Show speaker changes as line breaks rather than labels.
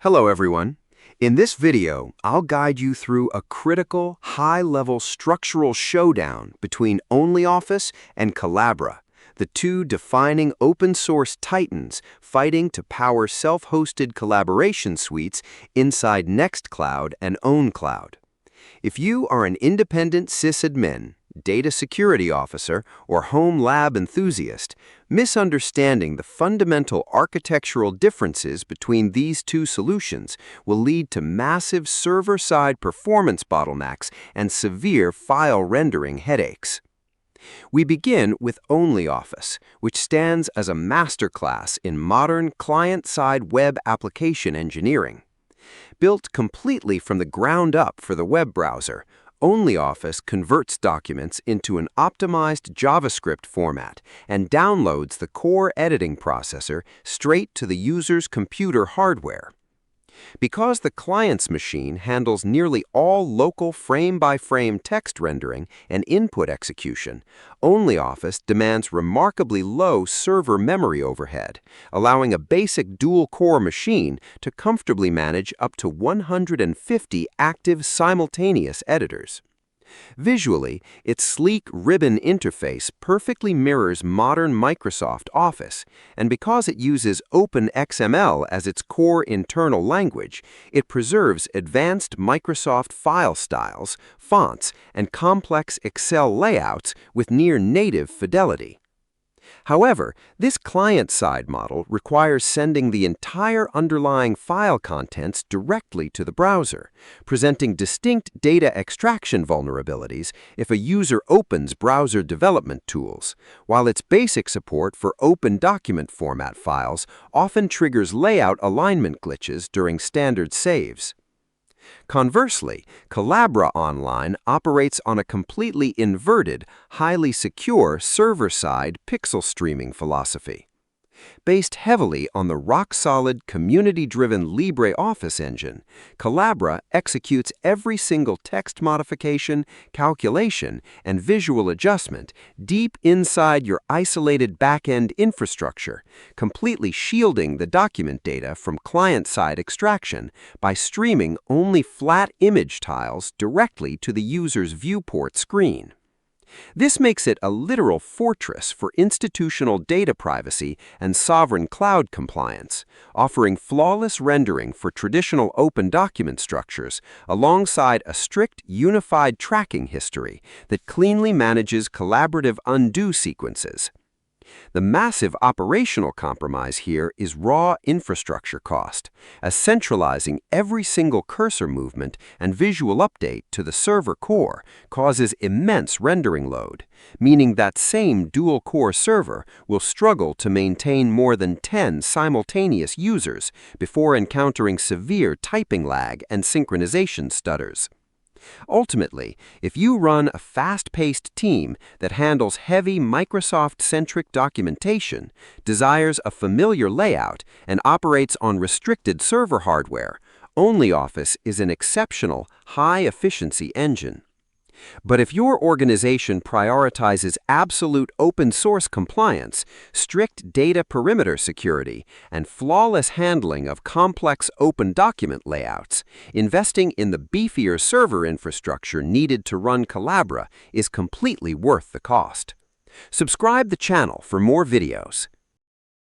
Hello everyone. In this video, I'll guide you through a critical, high-level structural showdown between OnlyOffice and Collabora, the two defining open-source titans fighting to power self-hosted collaboration suites inside Nextcloud and OwnCloud. If you are an independent sysadmin, data security officer, or home lab enthusiast, misunderstanding the fundamental architectural differences between these two solutions will lead to massive server-side performance bottlenecks and severe file rendering headaches. We begin with OnlyOffice, which stands as a masterclass in modern client-side web application engineering. Built completely from the ground up for the web browser, OnlyOffice converts documents into an optimized JavaScript format and downloads the core editing processor straight to the user's computer hardware. Because the client's machine handles nearly all local frame-by-frame text rendering and input execution, OnlyOffice demands remarkably low server memory overhead, allowing a basic dual-core machine to comfortably manage up to 150 active simultaneous editors. Visually, its sleek ribbon interface perfectly mirrors modern Microsoft Office, and because it uses OpenXML as its core internal language, it preserves advanced Microsoft file styles, fonts, and complex Excel layouts with near-native fidelity. However, this client-side model requires sending the entire underlying file contents directly to the browser, presenting distinct data extraction vulnerabilities if a user opens browser development tools, while its basic support for open document format files often triggers layout alignment glitches during standard saves. Conversely, Collabora Online operates on a completely inverted, highly secure server-side pixel streaming philosophy. Based heavily on the rock-solid, community-driven LibreOffice engine, Collabora executes every single text modification, calculation, and visual adjustment deep inside your isolated back-end infrastructure, completely shielding the document data from client-side extraction by streaming only flat image tiles directly to the user's viewport screen. This makes it a literal fortress for institutional data privacy and sovereign cloud compliance, offering flawless rendering for traditional open document structures alongside a strict unified tracking history that cleanly manages collaborative undo sequences. The massive operational compromise here is raw infrastructure cost, as centralizing every single cursor movement and visual update to the server core causes immense rendering load, meaning that same dual-core server will struggle to maintain more than 10 simultaneous users before encountering severe typing lag and synchronization stutters. Ultimately, if you run a fast-paced team that handles heavy Microsoft-centric documentation, desires a familiar layout, and operates on restricted server hardware, OnlyOffice is an exceptional, high-efficiency engine. But if your organization prioritizes absolute open-source compliance, strict data perimeter security, and flawless handling of complex open document layouts, investing in the beefier server infrastructure needed to run Collabora is completely worth the cost. Subscribe the channel for more videos.